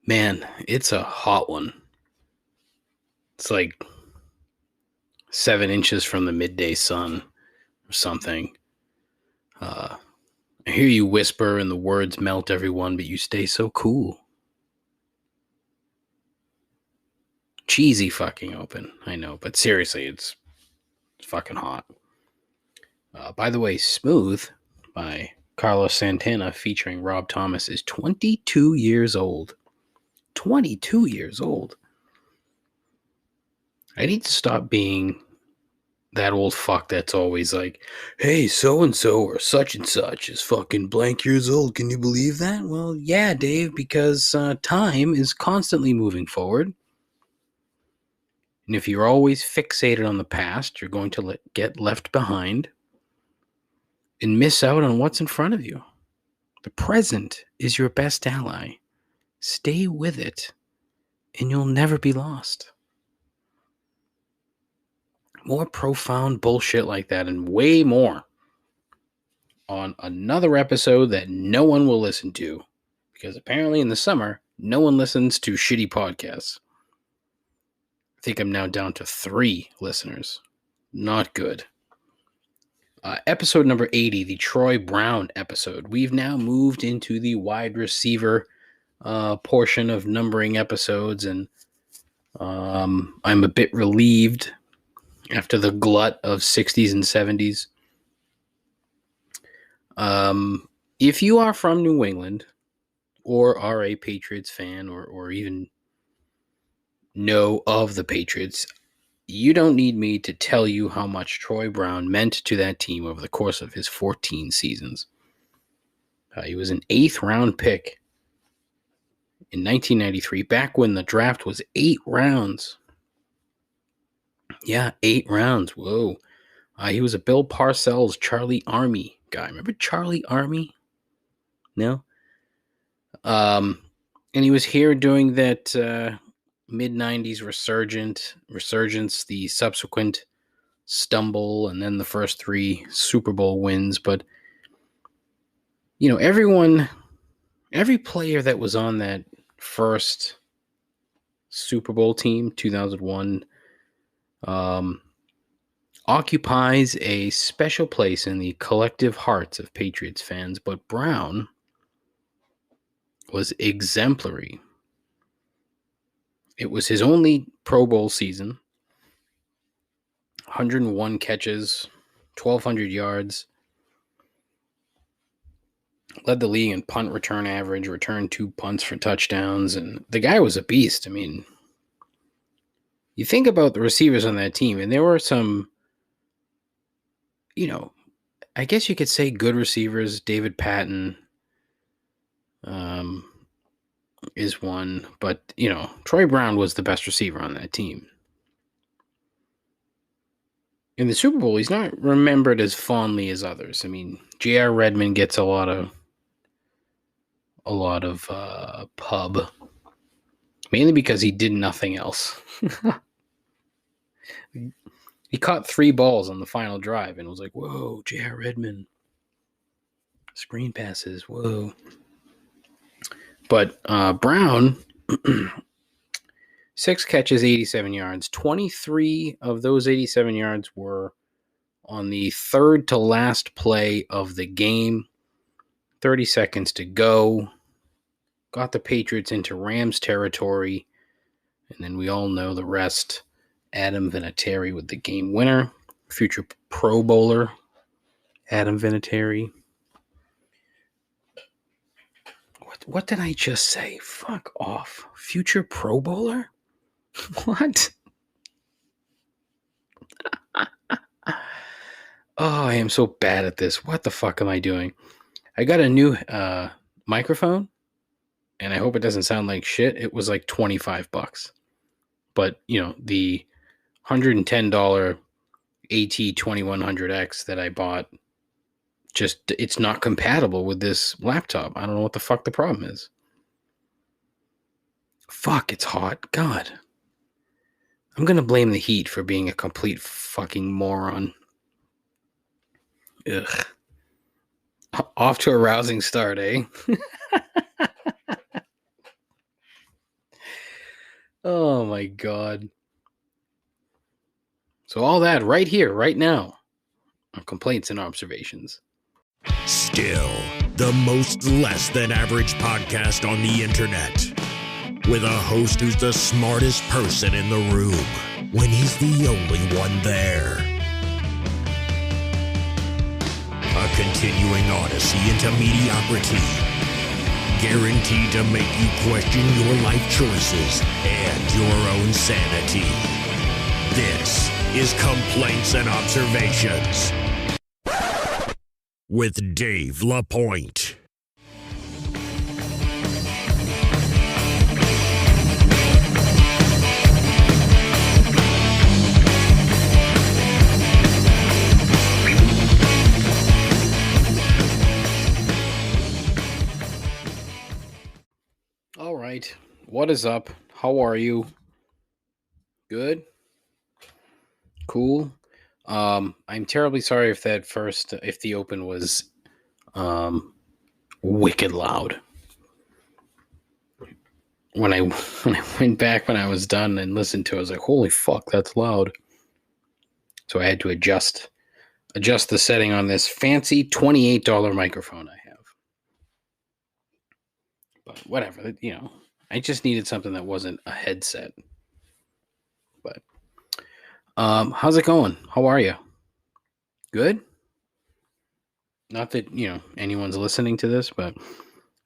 Man, it's a hot one. It's like 7 inches from the midday sun or something. I hear you whisper and the words melt everyone, but you stay so cool. Cheesy fucking open, I know, but seriously, it's fucking hot. By the way, Smooth by Carlos Santana featuring Rob Thomas is 22 years old. 22 years old. I need to stop being that old fuck that's always like, hey, so-and-so or such and such is fucking blank years old. Can you believe that? Well, yeah, Dave, because time is constantly moving forward. And if you're always fixated on the past, you're going to get left behind and miss out on what's in front of you. The present is your best ally. Stay with it, and you'll never be lost. More profound bullshit like that and way more on another episode that no one will listen to, because apparently in the summer, no one listens to shitty podcasts. I think I'm now down to 3 listeners. Not good. Episode number 80, the Troy Brown episode. We've now moved into the wide receiver portion of numbering episodes, and I'm a bit relieved after the glut of 60s and 70s. If you are from New England or are a Patriots fan or even know of the Patriots, you don't need me to tell you how much Troy Brown meant to that team over the course of his 14 seasons. He was an 8th round pick in 1993, back when the draft was 8 rounds. Yeah, 8 rounds. Whoa. He was a Bill Parcells, Charlie Army guy. Remember Charlie Army? No? And he was here during that mid-90s resurgence, the subsequent stumble, and then the first 3 Super Bowl wins. But, you know, every player that was on that first Super Bowl team, 2001, occupies a special place in the collective hearts of Patriots fans. But Brown was exemplary. It was his only Pro Bowl season. 101 catches, 1,200 yards. Led the league in punt return average, returned 2 punts for touchdowns, and the guy was a beast. I mean, you think about the receivers on that team, and there were some, you know, I guess you could say good receivers. David Patton is one, but, you know, Troy Brown was the best receiver on that team. In the Super Bowl, he's not remembered as fondly as others. I mean, J.R. Redmond gets a lot of pub, mainly because he did nothing else. He caught 3 balls on the final drive and was like, whoa, J.R. Redmond. Screen passes, whoa. But Brown, 6 catches, 87 yards. 23 of those 87 yards were on the third to last play of the game. 30 seconds to go. Got the Patriots into Rams territory. And then we all know the rest. Adam Vinatieri with the game winner. Future Pro Bowler, Adam Vinatieri. What did I just say? Fuck off. Future Pro Bowler? What? Oh, I am so bad at this. What the fuck am I doing? I got a new microphone, and I hope it doesn't sound like shit. It was like $25. But, you know, the $110 AT2100X that I bought, just, it's not compatible with this laptop. I don't know what the fuck the problem is. Fuck, it's hot. God. I'm going to blame the heat for being a complete fucking moron. Ugh. Off to a rousing start, eh? my God. So all that right here, right now, on Complaints and Observations. Still, the most less than average podcast on the internet. With a host who's the smartest person in the room when he's the only one there. A continuing odyssey into mediocrity. Guaranteed to make you question your life choices and your own sanity. This is Complaints and Observations with Dave LaPointe. All right. What is up? How are you? Good? Cool. I'm terribly sorry if the open was wicked loud. When I went back when I was done and listened to it, I was like, holy fuck, that's loud. So I had to adjust the setting on this fancy $28 microphone I have. But whatever, I just needed something that wasn't a headset. But how's it going? How are you? Good? Not that, anyone's listening to this, but,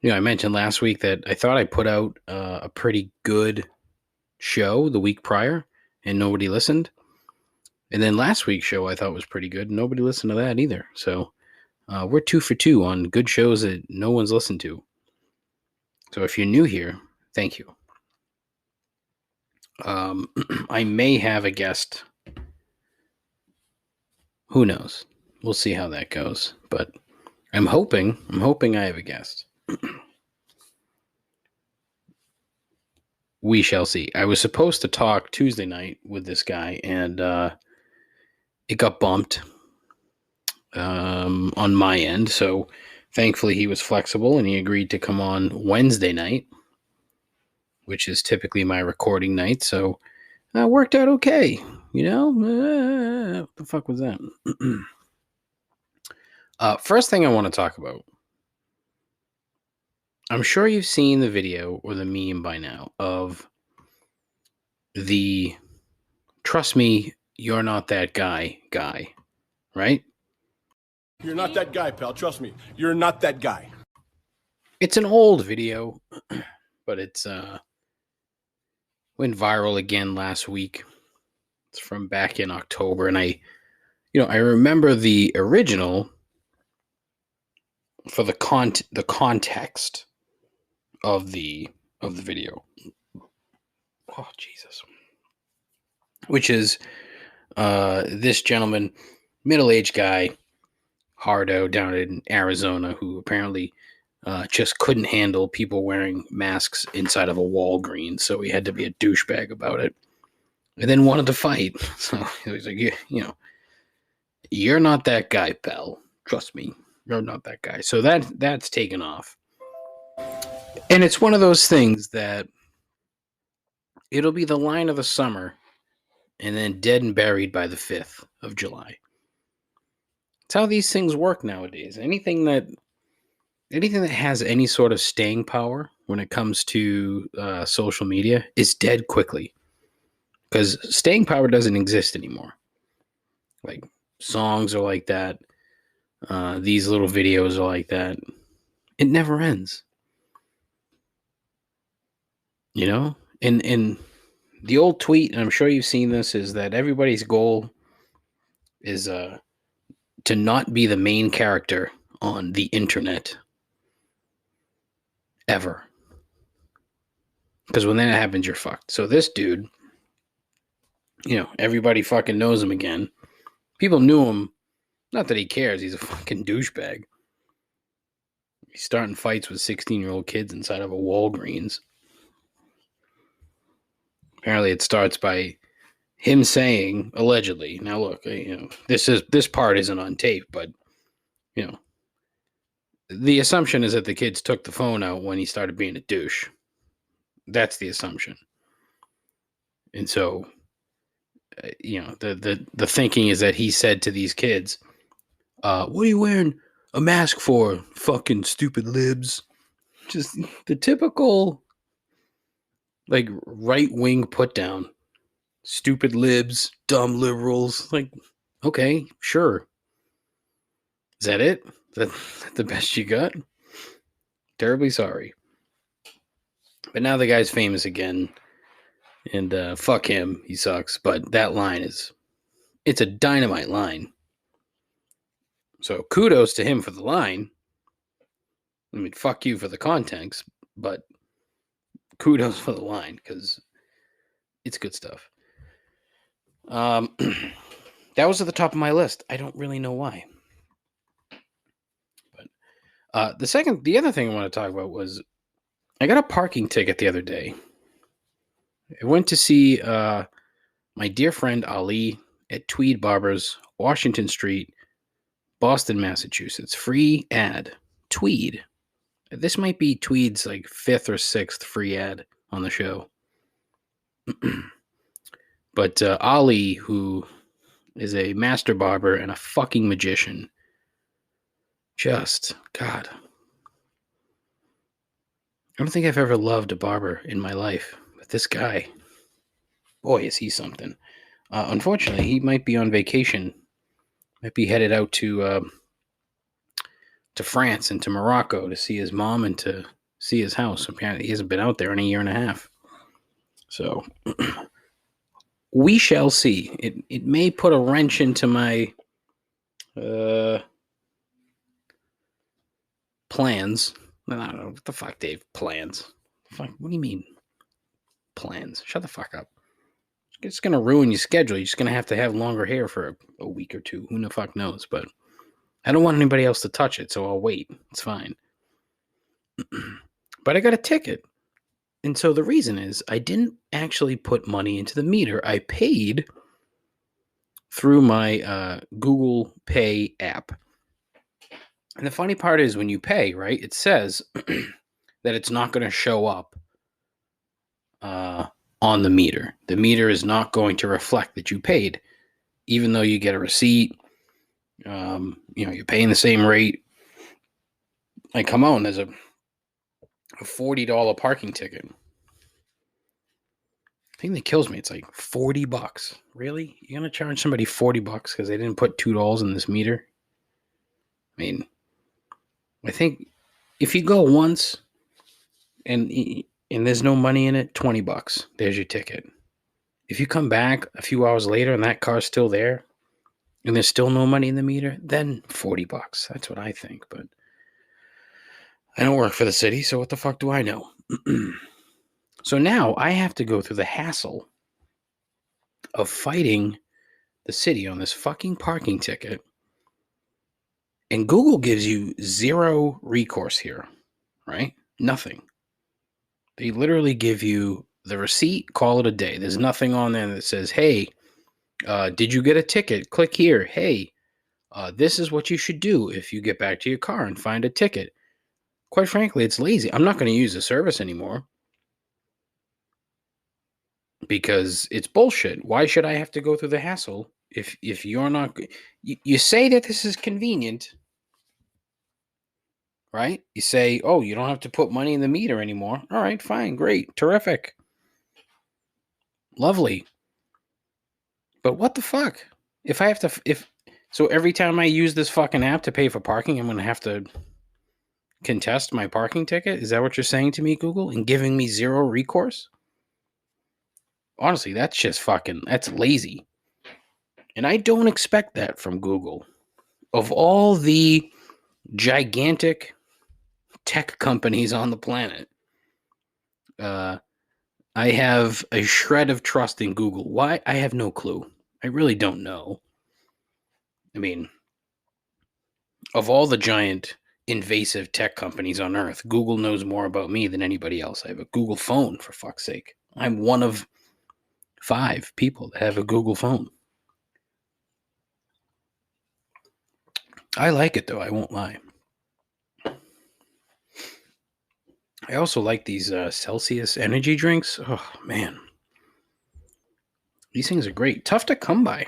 I mentioned last week that I thought I put out a pretty good show the week prior and nobody listened. And then last week's show I thought was pretty good and nobody listened to that either. So we're 2 for 2 on good shows that no one's listened to. So if you're new here, thank you. I may have a guest. Who knows? We'll see how that goes. But I'm hoping I have a guest. We shall see. I was supposed to talk Tuesday night with this guy, and it got bumped on my end. So thankfully he was flexible, and he agreed to come on Wednesday night, which is typically my recording night. So it worked out okay. What the fuck was that? First thing I want to talk about. I'm sure you've seen the video or the meme by now of the "trust me, you're not that guy," right? You're not that guy, pal. Trust me. You're not that guy. It's an old video, but it's went viral again last week. It's from back in October, and I remember the original for the context of the video. Oh, Jesus. Which is this gentleman, middle-aged guy, hardo down in Arizona, who apparently just couldn't handle people wearing masks inside of a Walgreens, so he had to be a douchebag about it. And then wanted to fight. So he was like, you're not that guy, pal. Trust me, you're not that guy. So that's taken off. And it's one of those things that it'll be the line of the summer and then dead and buried by the 5th of July. It's how these things work nowadays. Anything that has any sort of staying power when it comes to social media is dead quickly. Because staying power doesn't exist anymore. Like, songs are like that. These little videos are like that. It never ends. And the old tweet, and I'm sure you've seen this, is that everybody's goal is to not be the main character on the internet ever. Because when that happens, you're fucked. So this dude, everybody fucking knows him again. People knew him. Not that he cares. He's a fucking douchebag. He's starting fights with 16-year-old kids inside of a Walgreens. Apparently it starts by him saying, allegedly, now look, this part isn't on tape, but, the assumption is that the kids took the phone out when he started being a douche. That's the assumption. And so, the thinking is that he said to these kids, what are you wearing a mask for, fucking stupid libs? Just the typical, like, right-wing put-down. Stupid libs, dumb liberals. Like, okay, sure. Is that it? Is that the best you got? Terribly sorry. But now the guy's famous again. And fuck him. He sucks. But that line it's a dynamite line. So kudos to him for the line. I mean, fuck you for the context, but kudos for the line because it's good stuff. That was at the top of my list. I don't really know why. But the other thing I want to talk about was I got a parking ticket the other day. I went to see my dear friend Ali at Tweed Barbers, Washington Street, Boston, Massachusetts. Free ad. Tweed. This might be Tweed's like 5th or 6th free ad on the show. But Ali, who is a master barber and a fucking magician, just, God. I don't think I've ever loved a barber in my life. But this guy, boy, is he something. Unfortunately, he might be on vacation. Might be headed out to France and to Morocco to see his mom and to see his house. Apparently, he hasn't been out there in a year and a half. So we shall see. It may put a wrench into my plans. I don't know what the fuck, Dave. Plans. Fuck. What do you mean? Plans. Shut the fuck up. It's gonna ruin your schedule. You're just gonna have to have longer hair for a week or two. Who the fuck knows? But I don't want anybody else to touch it, so I'll wait. It's fine. But I got a ticket. And so the reason is I didn't actually put money into the meter. I paid through my Google Pay app. And the funny part is when you pay, right, it says that it's not going to show up on the meter. The meter is not going to reflect that you paid, even though you get a receipt. You're paying the same rate. Like, come on, there's a $40 parking ticket. The thing that kills me, it's like $40. Really? You're going to charge somebody $40 because they didn't put $2 in this meter? I mean, I think if you go once and there's no money in it, $20. There's your ticket. If you come back a few hours later and that car's still there and there's still no money in the meter, then $40. That's what I think, but I don't work for the city, so what the fuck do I know? So now I have to go through the hassle of fighting the city on this fucking parking ticket. And Google gives you zero recourse here, right? Nothing. They literally give you the receipt, call it a day. There's nothing on there that says, hey, did you get a ticket? Click here. Hey, this is what you should do if you get back to your car and find a ticket. Quite frankly, it's lazy. I'm not going to use the service anymore because it's bullshit. Why should I have to go through the hassle if you're not... You say that this is convenient, right? You say, oh, you don't have to put money in the meter anymore. All right, fine, great, terrific. Lovely. But what the fuck? So every time I use this fucking app to pay for parking, I'm going to have to contest my parking ticket? Is that what you're saying to me, Google? And giving me zero recourse? Honestly, that's just that's lazy. And I don't expect that from Google. Of all the gigantic tech companies on the planet, I have a shred of trust in Google. Why? I have no clue. I really don't know. I mean, of all the giant invasive tech companies on earth, Google knows more about me than anybody else. I have a Google phone, for fuck's sake. I'm one of 5 people that have a Google phone. I like it, though. I won't lie. I also like these Celsius energy drinks. Oh, man. These things are great. Tough to come by.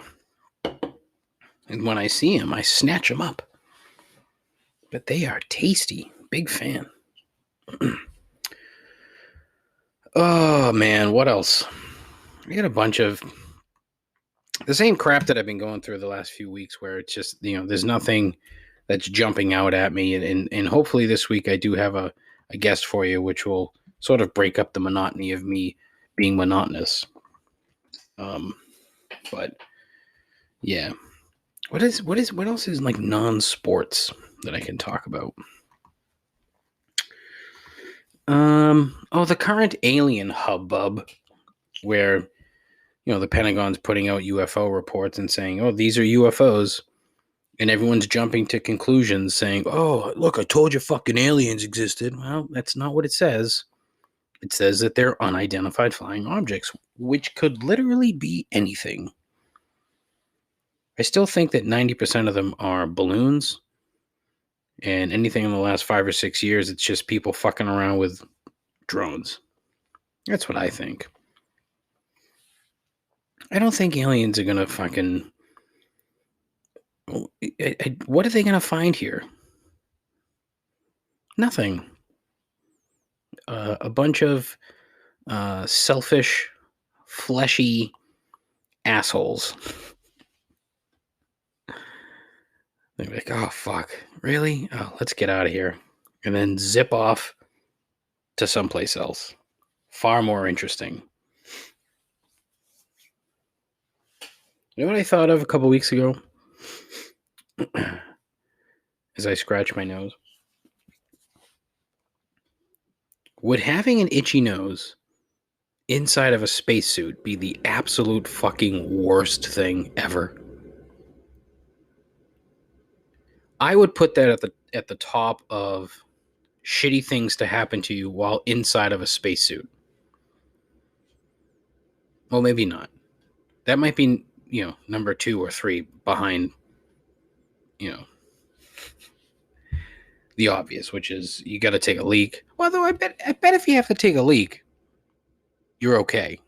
And when I see them, I snatch them up. But they are tasty. Big fan. Oh, man. What else? We got a bunch of the same crap that I've been going through the last few weeks where it's just, there's nothing that's jumping out at me. And hopefully this week I do have a guest for you, which will sort of break up the monotony of me being monotonous. But yeah, what else is like non-sports that I can talk about? The current alien hubbub where, the Pentagon's putting out UFO reports and saying, oh, these are UFOs. And everyone's jumping to conclusions saying, oh, look, I told you fucking aliens existed. Well, that's not what it says. It says that they're unidentified flying objects, which could literally be anything. I still think that 90% of them are balloons. And anything in the last 5 or 6 years, it's just people fucking around with drones. That's what I think. I don't think aliens are going to fucking... What are they going to find here? Nothing. A bunch of selfish, fleshy assholes. They're like, oh, fuck. Really? Oh, let's get out of here. And then zip off to someplace else. Far more interesting. You know what I thought of a couple weeks ago? As I scratch my nose. Would having an itchy nose inside of a spacesuit be the absolute fucking worst thing ever? I would put that at the top of shitty things to happen to you while inside of a spacesuit. Well, maybe not. That might be, number 2 or 3 behind, the obvious, which is you got to take a leak. Well, though I bet if you have to take a leak, you're okay.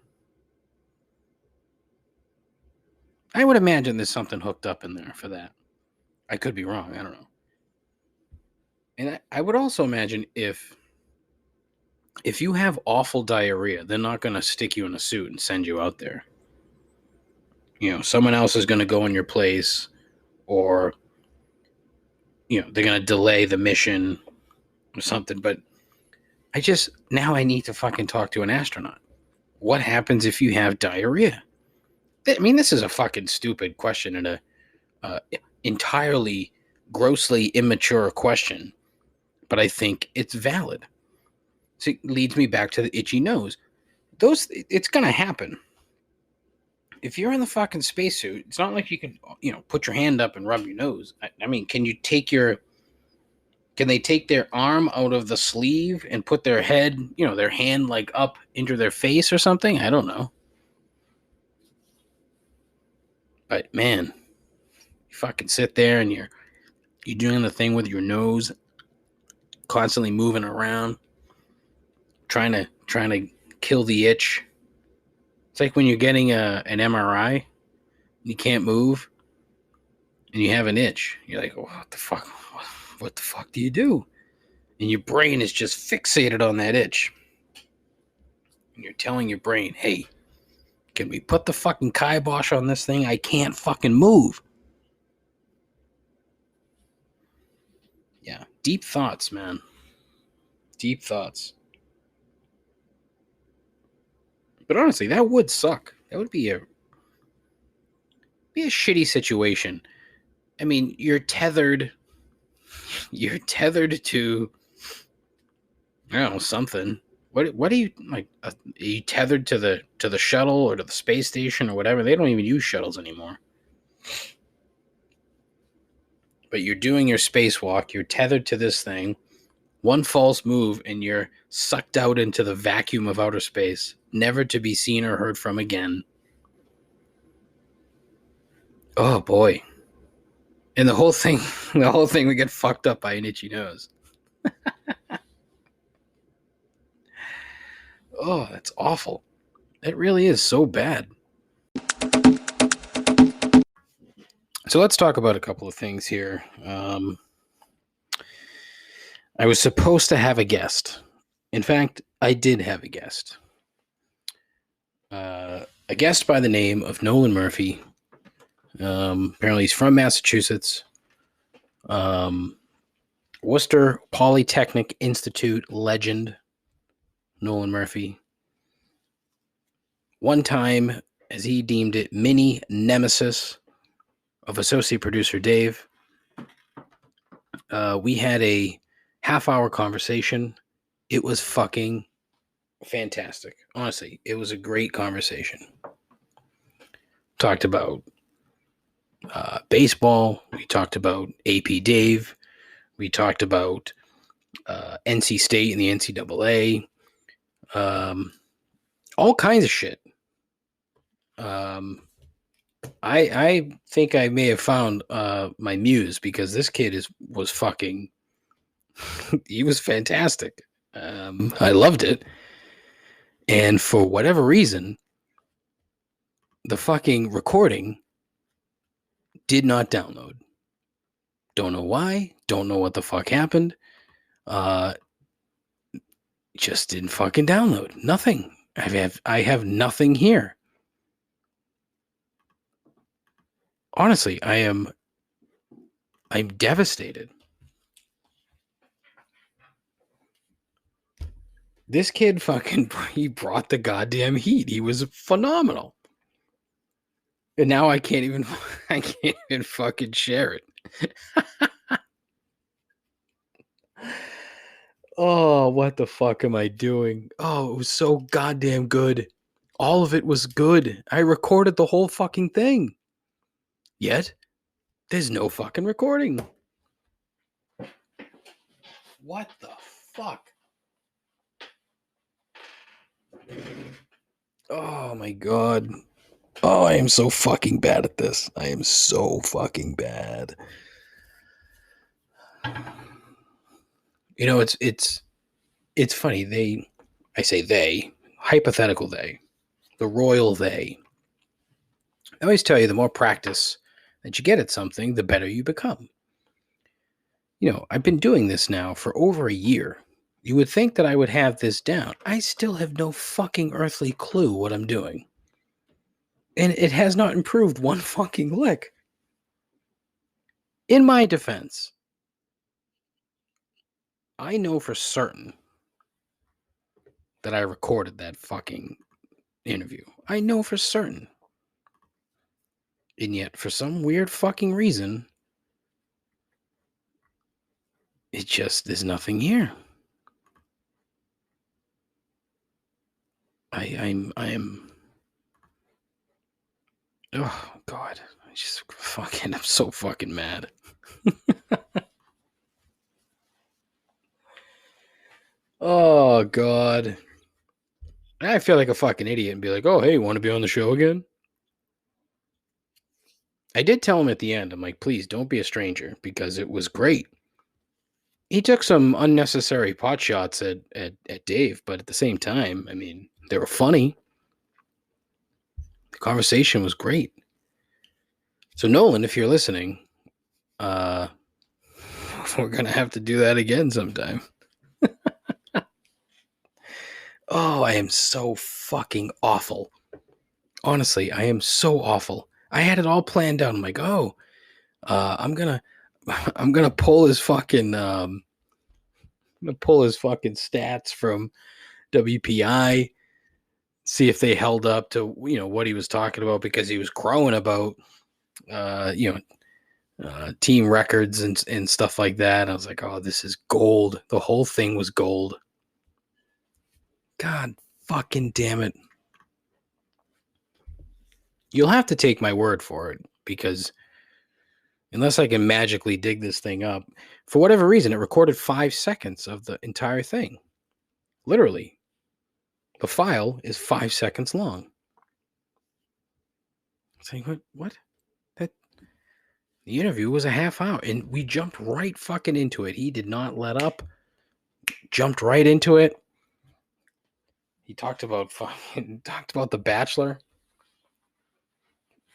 I would imagine there's something hooked up in there for that. I could be wrong. I don't know. And I would also imagine if you have awful diarrhea, they're not going to stick you in a suit and send you out there. Someone else is going to go in your place, or they're going to delay the mission or something. But now I need to fucking talk to an astronaut. What happens if you have diarrhea? I mean, this is a fucking stupid question and a entirely grossly immature question, but I think it's valid. So it leads me back to the itchy nose. It's going to happen. If you're in the fucking spacesuit, it's not like you can, put your hand up and rub your nose. I mean, can they take their arm out of the sleeve and put their head, their hand like up into their face or something? I don't know. But man, you fucking sit there and you're doing the thing with your nose, constantly moving around, trying to kill the itch. It's like when you're getting an MRI, and you can't move, and you have an itch. You're like, what the fuck? What the fuck do you do? And your brain is just fixated on that itch. And you're telling your brain, hey, can we put the fucking kibosh on this thing? I can't fucking move. Yeah, deep thoughts, man. Deep thoughts. But honestly, that would suck. That would be a shitty situation. I mean, you're tethered to, I don't know, something. What are you like? Are you tethered to the shuttle or to the space station or whatever? They don't even use shuttles anymore. But you're doing your spacewalk. You're tethered to this thing. One false move and you're sucked out into the vacuum of outer space, never to be seen or heard from again. Oh boy. And the whole thing would get fucked up by an itchy nose. Oh, that's awful. It really is so bad. so let's talk about a couple of things here. I was supposed to have a guest. In fact, I did have a guest. A guest by the name of Nolan Murphy. Apparently, he's from Massachusetts. Worcester Polytechnic Institute legend, Nolan Murphy. One time, as he deemed it, mini-nemesis of associate producer Dave. We had a half-hour conversation. It was fucking fantastic. Honestly, it was a great conversation. Talked about baseball. We talked about AP Dave. We talked about NC State and the NCAA. All kinds of shit. I think I may have found my muse, because this kid was fucking. He was fantastic. I loved it. And for whatever reason, the fucking recording did not download. Don't know why. Don't know what the fuck happened. Just didn't fucking download. Nothing. I have nothing here. Honestly, I'm devastated. This kid he brought the goddamn heat. He was phenomenal. And now I can't even fucking share it. Oh, what the fuck am I doing? Oh, it was so goddamn good. All of it was good. I recorded the whole fucking thing. Yet, there's no fucking recording. What the fuck? Oh my god. Oh, I am so fucking bad at this. I am so fucking bad. You know, it's funny. I say they, hypothetical they, the royal they. I always tell you, the more practice that you get at something, the better you become. You know, I've been doing this now for over a year. You would think that I would have this down. I still have no fucking earthly clue what I'm doing. And it has not improved one fucking lick. In my defense, I know for certain that I recorded that fucking interview. I know for certain. And yet, for some weird fucking reason, there's nothing here. I am. Oh God! I'm so fucking mad. Oh God! I feel like a fucking idiot and be like, "Oh, hey, want to be on the show again?" I did tell him at the end. I'm like, "Please don't be a stranger," because it was great. He took some unnecessary pot shots at Dave, but at the same time, I mean, they were funny. The conversation was great. So Nolan, if you're listening, we're gonna have to do that again sometime. Oh, I am so fucking awful. Honestly, I am so awful. I had it all planned out. I'm like, I'm gonna pull his fucking stats from WPI, see if they held up to what he was talking about, because he was crowing about team records and stuff like that. I was like, oh, this is gold. The whole thing was gold. God fucking damn it. You'll have to take my word for it, because unless I can magically dig this thing up, for whatever reason, it recorded 5 seconds of the entire thing. Literally. The file is 5 seconds long. Saying, what? The interview was a half hour, and we jumped right fucking into it. He did not let up. Jumped right into it. He talked about The Bachelor.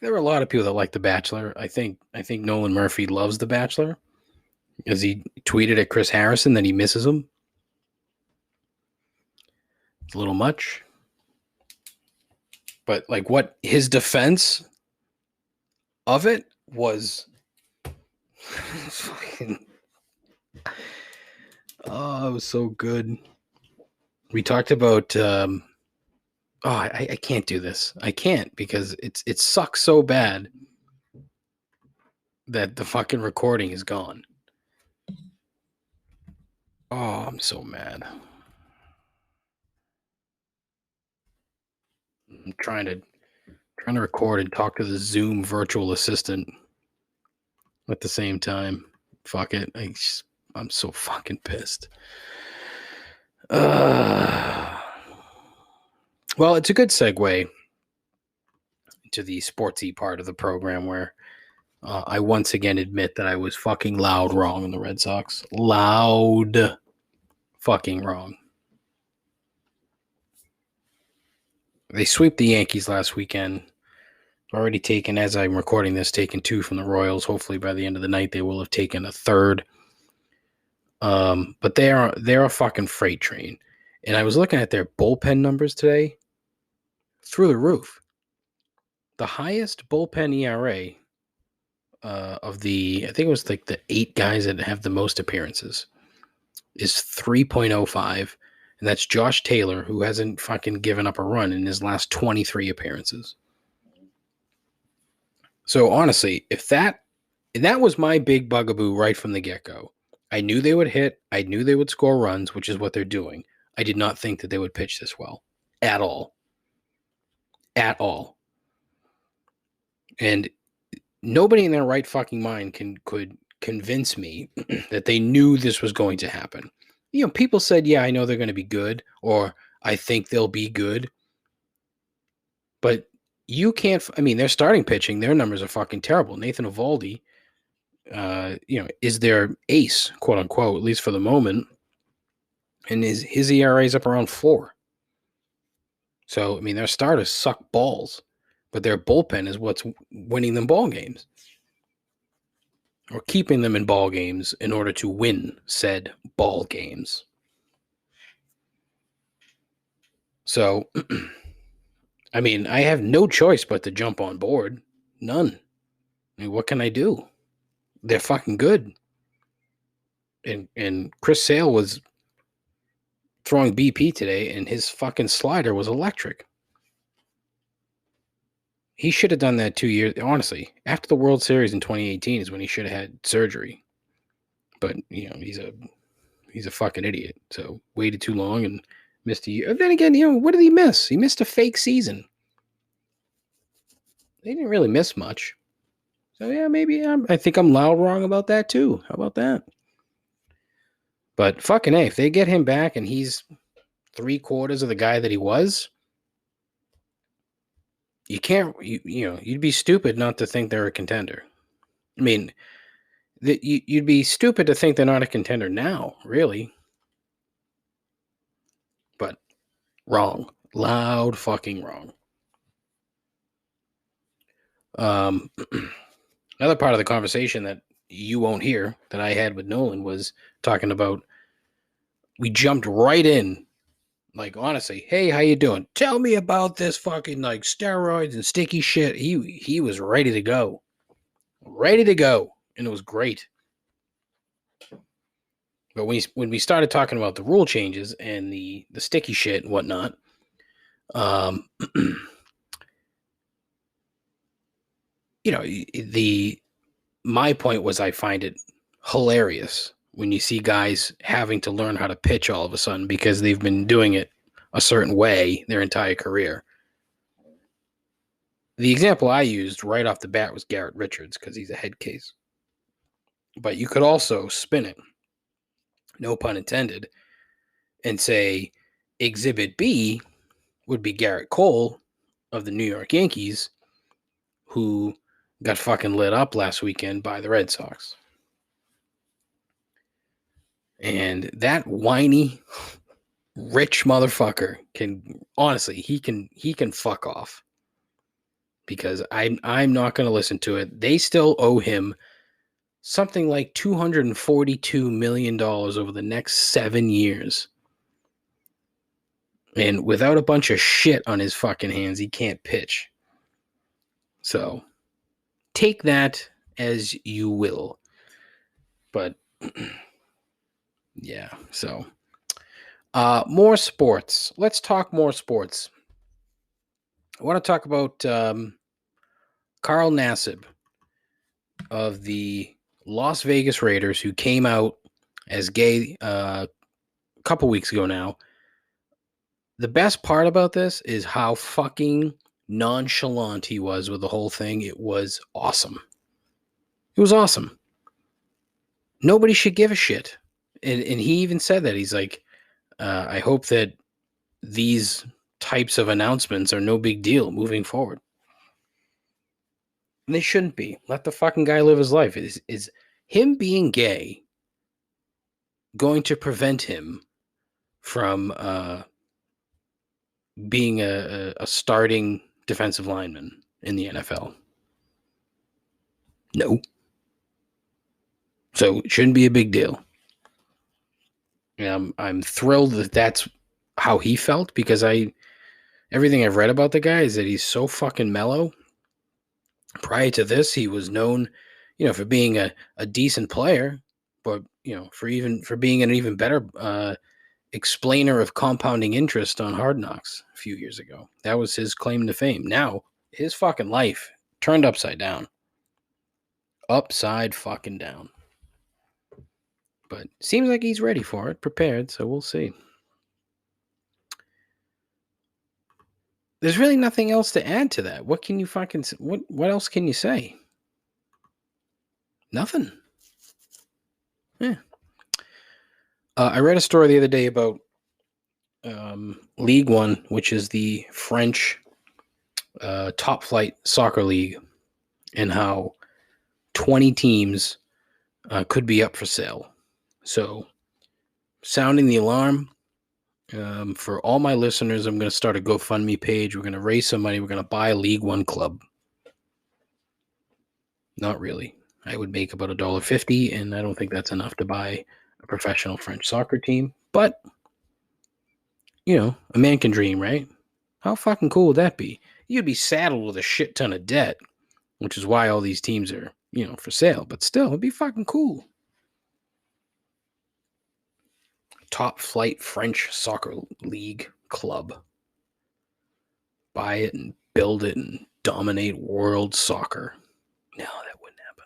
There were a lot of people that like The Bachelor. I think Nolan Murphy loves The Bachelor, as he tweeted at Chris Harrison that he misses him. It's a little much. But like what his defense of it was fucking, oh, it was so good. We talked about I can't do this. I can't because it sucks so bad that the fucking recording is gone. Oh, I'm so mad. I'm trying to record and talk to the Zoom virtual assistant at the same time. Fuck it. I'm so fucking pissed. Well, it's a good segue to the sportsy part of the program where I once again admit that I was fucking loud wrong in the Red Sox. Loud fucking wrong. They swept the Yankees last weekend. Already taken, as I'm recording this, taken 2 from the Royals. Hopefully by the end of the night they will have taken a third. But they're a fucking freight train. And I was looking at their bullpen numbers today. Through the roof. The highest bullpen ERA of the, I think it was like the 8 guys that have the most appearances, is 3.05. And that's Josh Taylor, who hasn't fucking given up a run in his last 23 appearances. So honestly, and that was my big bugaboo right from the get-go. I knew they would hit. I knew they would score runs, which is what they're doing. I did not think that they would pitch this well. At all. At all. And nobody in their right fucking mind could convince me that they knew this was going to happen. You know, people said, yeah, I know they're going to be good, or I think they'll be good. But you can't, I mean, they're starting pitching. Their numbers are fucking terrible. Nathan Eovaldi, is their ace, quote unquote, at least for the moment. And his ERA is up around 4. So, I mean, their starters suck balls, but their bullpen is what's winning them ball games. Or keeping them in ball games in order to win said ball games. So, I mean, I have no choice but to jump on board. None. I mean, what can I do? They're fucking good. And Chris Sale was throwing BP today, and his fucking slider was electric. He should have done that 2 years. Honestly, after the World Series in 2018 is when he should have had surgery. But, you know, he's a fucking idiot. So waited too long and missed a year. Then again, you know, what did he miss? He missed a fake season. They didn't really miss much. So, yeah, maybe I think I'm loud wrong about that too. How about that? But fucking A, if they get him back and he's 3/4 of the guy that he was, you can't, you'd be stupid not to think they're a contender. I mean, you'd be stupid to think they're not a contender now, really. But wrong. Loud fucking wrong. Another part of the conversation that you won't hear that I had with Nolan was talking about, we jumped right in, like, honestly, hey, how you doing? Tell me about this fucking, like, steroids and sticky shit. He was ready to go. Ready to go. And it was great. But when we started talking about the rule changes and the sticky shit and whatnot, my point was, I find it hilarious when you see guys having to learn how to pitch all of a sudden because they've been doing it a certain way their entire career. The example I used right off the bat was Garrett Richards because he's a head case. But you could also spin it, no pun intended, and say Exhibit B would be Garrett Cole of the New York Yankees, who got fucking lit up last weekend by the Red Sox. And that whiny, rich motherfucker can, honestly, he can fuck off. because I'm not going to listen to it. They still owe him something like $242 million over the next 7 years. And without a bunch of shit on his fucking hands, he can't pitch. So take that as you will. But yeah, so more sports. Let's talk more sports. I want to talk about Carl Nassib of the Las Vegas Raiders, who came out as gay a couple weeks ago now. The best part about this is how fucking nonchalant he was with the whole thing. It was awesome. It was awesome. Nobody should give a shit. And he even said that. He's like, I hope that these types of announcements are no big deal moving forward. And they shouldn't be. Let the fucking guy live his life. Is him being gay going to prevent him from being a starting defensive lineman in the NFL? No. So it shouldn't be a big deal. I'm thrilled that that's how he felt, because everything I've read about the guy is that he's so fucking mellow. Prior to this, he was known, for being a decent player, but for being an even better explainer of compounding interest on Hard Knocks a few years ago. That was his claim to fame. Now his fucking life turned upside down. Upside fucking down. But seems like he's ready for it, prepared, so we'll see. There's really nothing else to add to that. What can you fucking... What else can you say? Nothing. Yeah. I read a story the other day about League One, which is the French top flight soccer league, and how 20 teams could be up for sale. So, sounding the alarm, for all my listeners, I'm going to start a GoFundMe page. We're going to raise some money. We're going to buy a League One club. Not really. I would make about $1.50, and I don't think that's enough to buy a professional French soccer team. But, a man can dream, right? How fucking cool would that be? You'd be saddled with a shit ton of debt, which is why all these teams are, for sale. But still, it'd be fucking cool. Top flight French soccer league club. Buy it and build it and dominate world soccer. No, that wouldn't happen.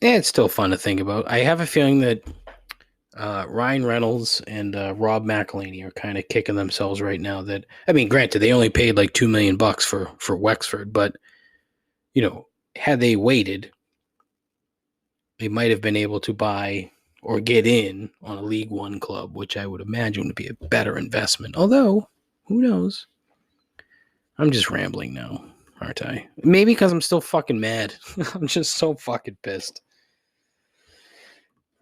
Yeah, it's still fun to think about. I have a feeling that Ryan Reynolds and Rob McElhenney are kind of kicking themselves right now. Granted, they only paid like $2 million for Wexford, but had they waited, they might have been able to buy or get in on a League One club, which I would imagine would be a better investment. Although, who knows? I'm just rambling now, aren't I? Maybe because I'm still fucking mad. I'm just so fucking pissed.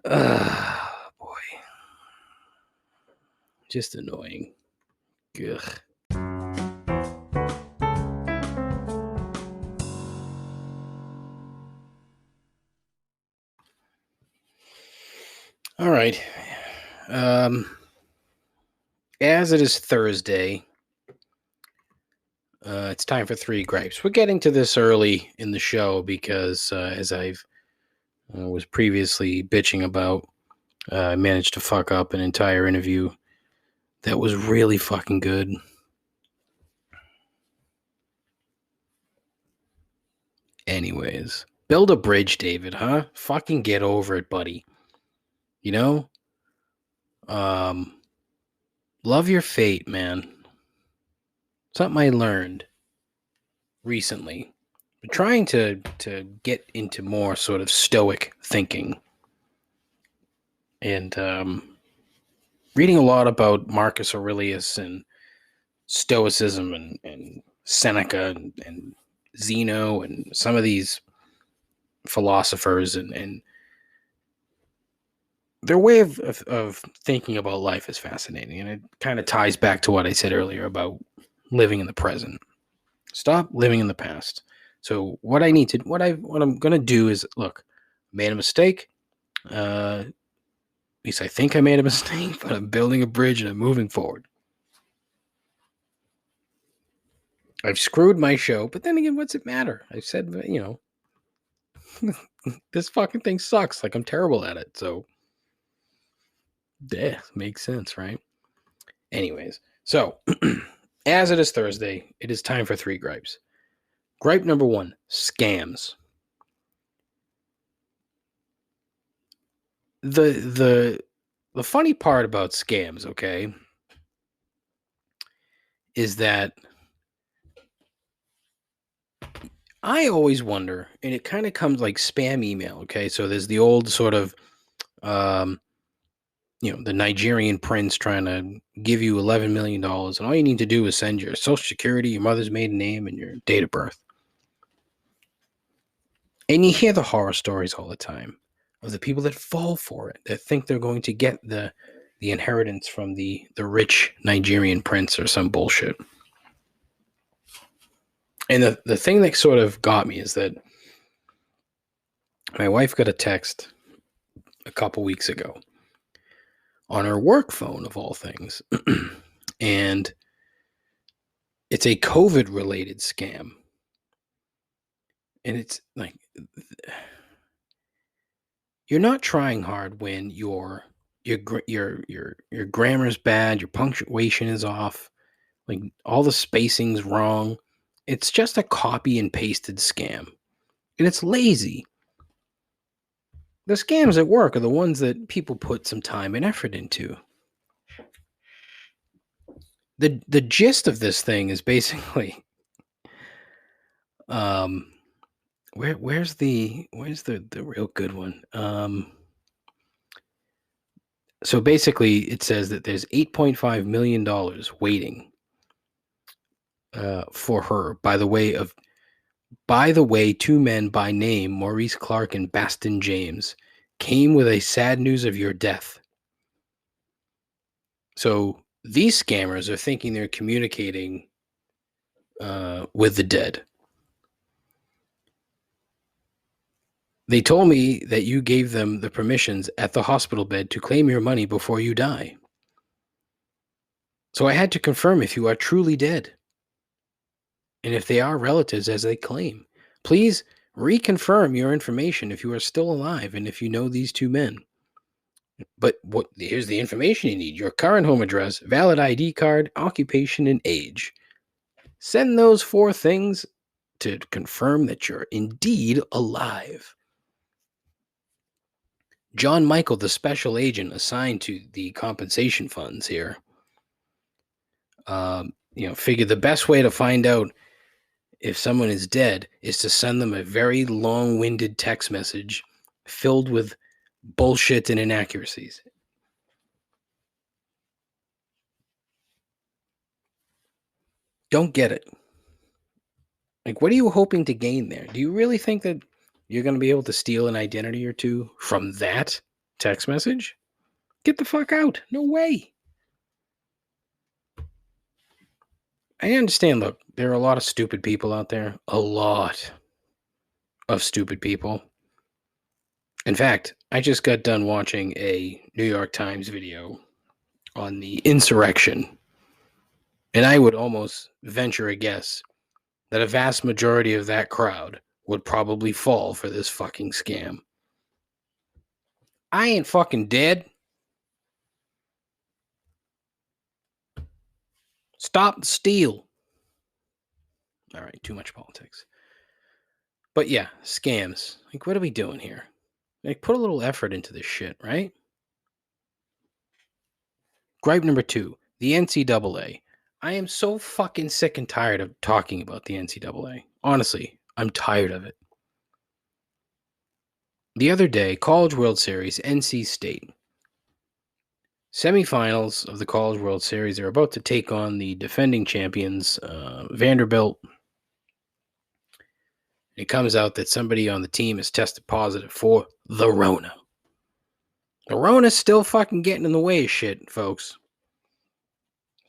Boy. Just annoying. Ugh. All right. As it is Thursday, it's time for 3 gripes. We're getting to this early in the show because, as I've was previously bitching about, I managed to fuck up an entire interview that was really fucking good. Anyways, build a bridge, David, huh? Fucking get over it, buddy. Love your fate, man. Something I learned recently. But trying to get into more sort of stoic thinking. And reading a lot about Marcus Aurelius and Stoicism and Seneca and Zeno and some of these philosophers and their way of thinking about life is fascinating. And it kind of ties back to what I said earlier about living in the present. Stop living in the past. So what I'm gonna do is, look, made a mistake. At least I think I made a mistake, but I'm building a bridge and I'm moving forward. I've screwed my show, but then again, what's it matter? I said, this fucking thing sucks. Like, I'm terrible at it. So, yeah, makes sense, right? Anyways, so as it is Thursday, it is time for 3 gripes. Gripe number 1, scams. The funny part about scams, okay, is that I always wonder, and it kind of comes like spam email, okay? So there's the old sort of, the Nigerian prince trying to give you $11 million, and all you need to do is send your social security, your mother's maiden name, and your date of birth. And you hear the horror stories all the time of the people that fall for it, that think they're going to get the inheritance from the rich Nigerian prince or some bullshit. And the thing that sort of got me is that my wife got a text a couple weeks ago on her work phone, of all things. And it's a COVID-related scam. And it's like, you're not trying hard when your grammar's bad, your punctuation is off, like all the spacing's wrong. It's just a copy and pasted scam. And it's lazy. The scams at work are the ones that people put some time and effort into. The gist of this thing is basically, where's the real good one? So basically, it says that there's $8.5 million waiting for her. By the way, 2 men by name, Maurice Clark and Baston James, came with a sad news of your death. So these scammers are thinking they're communicating with the dead. They told me that you gave them the permissions at the hospital bed to claim your money before you die. So I had to confirm if you are truly dead, and if they are relatives as they claim. Please reconfirm your information if you are still alive and if you know these 2 men. But here's the information you need: your current home address, valid ID card, occupation, and age. Send those 4 things to confirm that you're indeed alive. John Michael, the special agent assigned to the compensation funds here, figured the best way to find out if someone is dead is to send them a very long-winded text message filled with bullshit and inaccuracies. Don't get it. Like, what are you hoping to gain there? Do you really think that you're going to be able to steal an identity or 2 from that text message? Get the fuck out. No way. I understand, look, there are a lot of stupid people out there. A lot of stupid people. In fact, I just got done watching a New York Times video on the insurrection, and I would almost venture a guess that a vast majority of that crowd would probably fall for this fucking scam. I ain't fucking dead. Stop the steal. All right, too much politics. But yeah, scams. Like, what are we doing here? Like, put a little effort into this shit, right? Gripe number 2, the NCAA. I am so fucking sick and tired of talking about the NCAA. Honestly, I'm tired of it. The other day, College World Series, NC State. Semifinals of the College World Series are about to take on the defending champions, Vanderbilt. It comes out that somebody on the team has tested positive for the Rona. The Rona's still fucking getting in the way of shit, folks.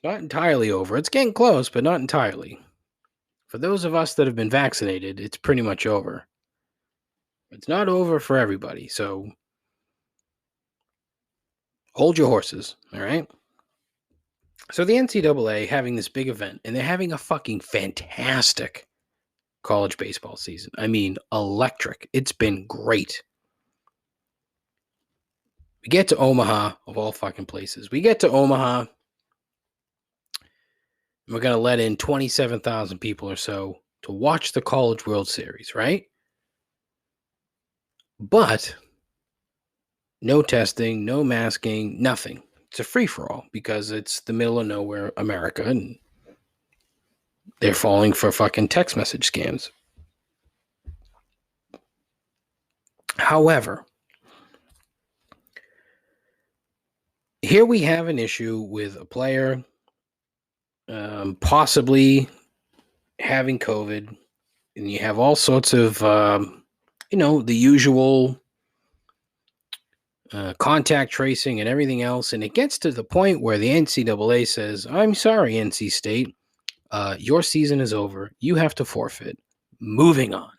Not entirely over. It's getting close, but not entirely. For those of us that have been vaccinated, it's pretty much over. It's not over for everybody, so hold your horses, all right? So the NCAA having this big event, and they're having a fucking fantastic college baseball season. I mean, electric. It's been great. We get to Omaha, of all fucking places. We get to Omaha, and we're going to let in 27,000 people or so to watch the College World Series, right? But no testing, no masking, nothing. It's a free-for-all because it's the middle of nowhere, America, and they're falling for fucking text message scams. However, here we have an issue with a player possibly having COVID, and you have all sorts of, the usual contact tracing and everything else, and it gets to the point where the NCAA says, I'm sorry, NC State, your season is over. You have to forfeit. Moving on.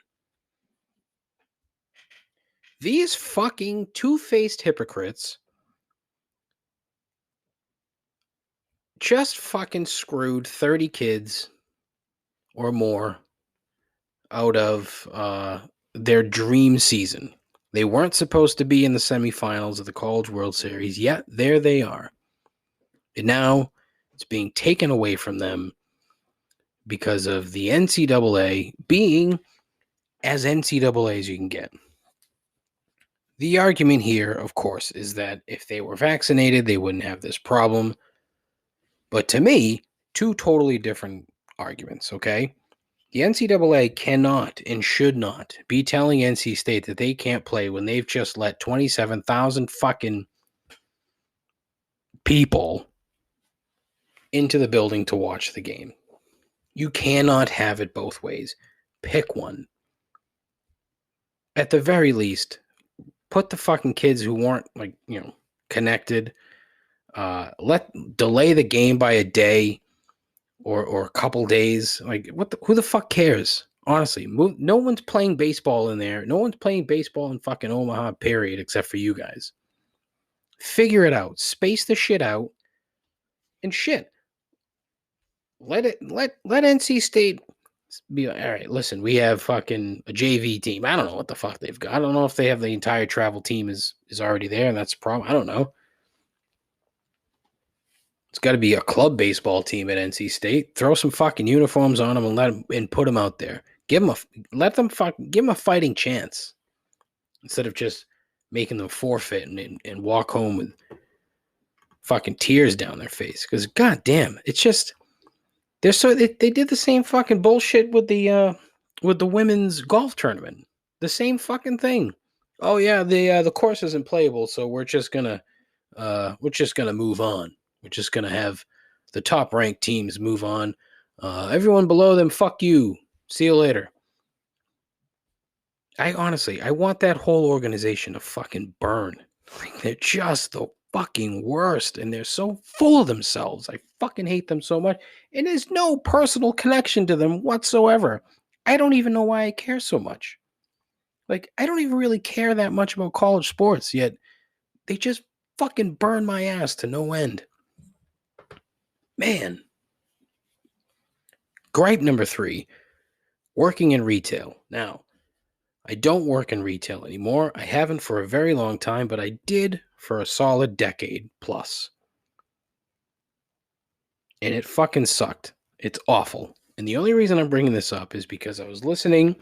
These fucking two-faced hypocrites just fucking screwed 30 kids or more out of their dream season. They weren't supposed to be in the semifinals of the College World Series, yet there they are. And now it's being taken away from them because of the NCAA being as NCAA as you can get. The argument here, of course, is that if they were vaccinated, they wouldn't have this problem. But to me, two totally different arguments, okay? The NCAA cannot and should not be telling NC State that they can't play when they've just let 27,000 fucking people into the building to watch the game. You cannot have it both ways. Pick one. At the very least, put the fucking kids who weren't connected. Delay the game by a day or a couple days. Like who the fuck cares? Honestly, no one's playing baseball in there. No one's playing baseball in fucking Omaha, period, except for you guys. Figure it out. Space the shit out. And shit. Let NC State be all right. Listen, we have fucking a JV team. I don't know what the fuck they've got. I don't know if they have the entire travel team is already there, and that's a problem. I don't know. It's got to be a club baseball team at NC State. Throw some fucking uniforms on them and put them out there. Give them a fighting chance instead of just making them forfeit and walk home with fucking tears down their face. Because goddamn, it's just they did the same fucking bullshit with the women's golf tournament. The same fucking thing. Oh yeah, the course isn't playable, so we're just gonna move on. We're just going to have the top-ranked teams move on. Everyone below them, fuck you. See you later. I want that whole organization to fucking burn. Like, they're just the fucking worst, and they're so full of themselves. I fucking hate them so much. And there's no personal connection to them whatsoever. I don't even know why I care so much. Like, I don't even really care that much about college sports, yet they just fucking burn my ass to no end. Man. Gripe number 3, working in retail. Now, I don't work in retail anymore. I haven't for a very long time, but I did for a solid decade plus. And it fucking sucked. It's awful. And the only reason I'm bringing this up is because I was listening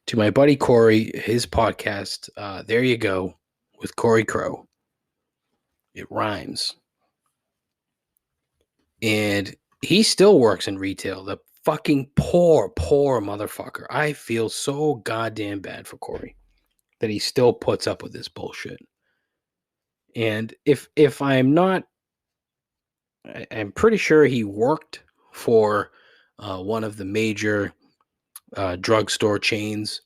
to my buddy Corey, his podcast, There You Go, with Corey Crow. It rhymes. And he still works in retail. The fucking poor motherfucker. I feel so goddamn bad for Corey that he still puts up with this bullshit. And if I'm not, I'm pretty sure he worked for one of the major drugstore chains.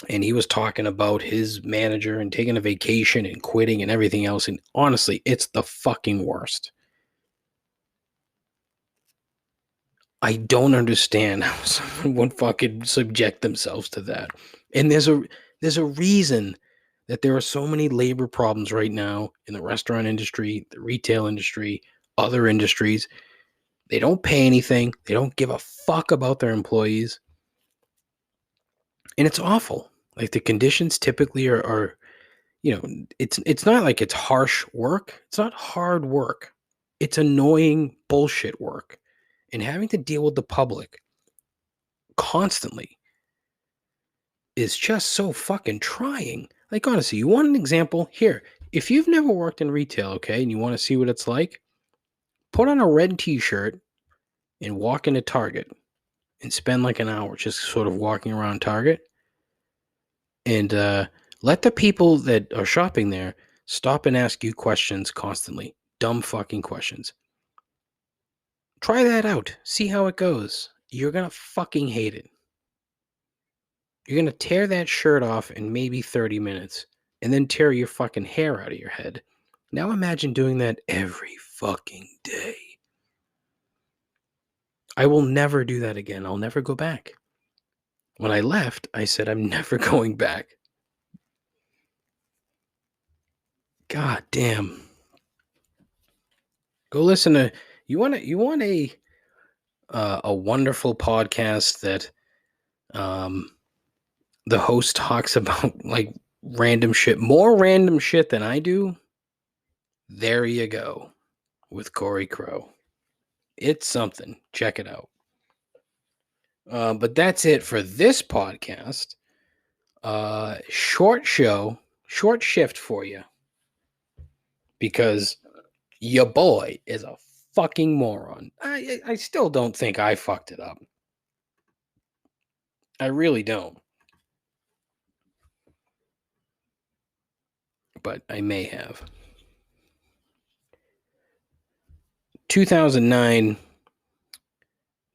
And he was talking about his manager and taking a vacation and quitting and everything else. And honestly, it's the fucking worst. I don't understand how someone would fucking subject themselves to that. And there's a reason that there are so many labor problems right now in the restaurant industry, the retail industry, other industries. They don't pay anything. They don't give a fuck about their employees. And it's awful. Like the conditions typically are it's not like it's harsh work. It's not hard work. It's annoying bullshit work. And having to deal with the public constantly is just so fucking trying. Like, honestly, you want an example? Here, if you've never worked in retail, okay, and you want to see what it's like, put on a red t-shirt and walk into Target and spend like an hour just sort of walking around Target and let the people that are shopping there stop and ask you questions constantly. Dumb fucking questions. Try that out. See how it goes. You're going to fucking hate it. You're going to tear that shirt off in maybe 30 minutes and then tear your fucking hair out of your head. Now imagine doing that every fucking day. I will never do that again. I'll never go back. When I left, I said I'm never going back. God damn. Go listen to you want a wonderful podcast that the host talks about like random shit, more random shit than I do. There you go with Corey Crow. It's something. Check it out. But that's it for this podcast. Short show, short shift for you. Because your boy is a fucking moron. I still don't think I fucked it up. I really don't. But I may have. 2009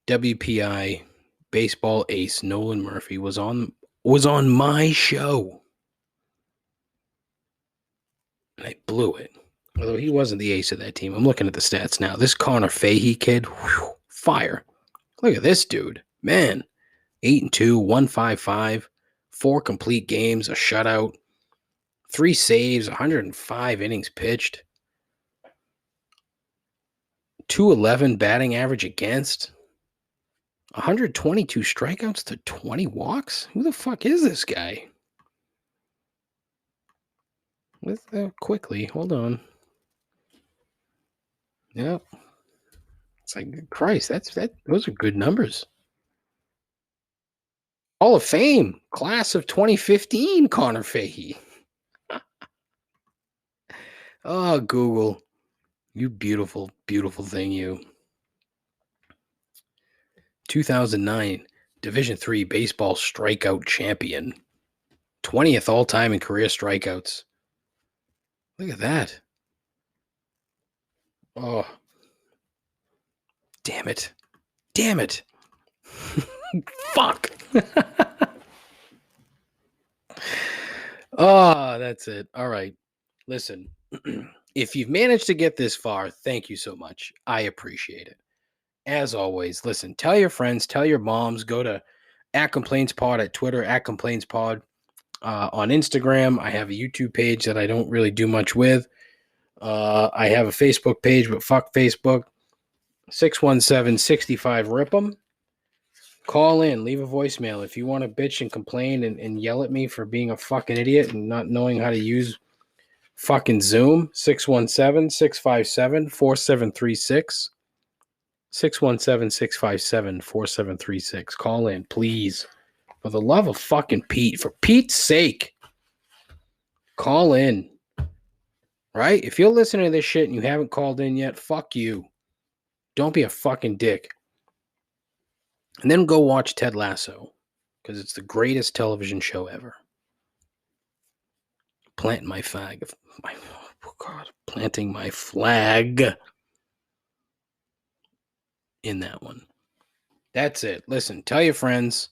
WPI baseball ace Nolan Murphy was on my show. And I blew it. Although he wasn't the ace of that team. I'm looking at the stats now. This Connor Fahey kid, whew, fire. Look at this dude. Man, 8-2, 155, 4 complete games, a shutout, 3 saves, 105 innings pitched, 211 batting average against, 122 strikeouts to 20 walks? Who the fuck is this guy? Let's quickly, hold on. Yep. It's like, Christ, those are good numbers. Hall of Fame, class of 2015, Connor Fahey. Oh, Google. You beautiful, beautiful thing, you. 2009 Division III baseball strikeout champion. 20th all-time in career strikeouts. Look at that. Oh. Damn it. Damn it. Fuck. Oh, that's it. All right. Listen, if you've managed to get this far, thank you so much. I appreciate it. As always, listen, tell your friends, tell your moms, go to @ComplainsPod at Twitter, @ComplainsPod. On Instagram, I have a YouTube page that I don't really do much with. I have a Facebook page, but fuck Facebook. 617-65-RIP-'em. Call in, leave a voicemail. If you want to bitch and complain and yell at me for being a fucking idiot and not knowing how to use fucking Zoom, 617-657-4736. 617-657-4736. Call in, please. For the love of fucking Pete. For Pete's sake. Call in. Right? If you're listening to this shit and you haven't called in yet, fuck you. Don't be a fucking dick. And then go watch Ted Lasso. Because it's the greatest television show ever. Planting my flag. Planting my flag in that one. That's it. Listen, tell your friends.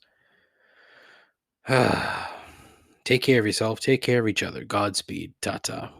Take care of yourself. Take care of each other. Godspeed. Ta-ta.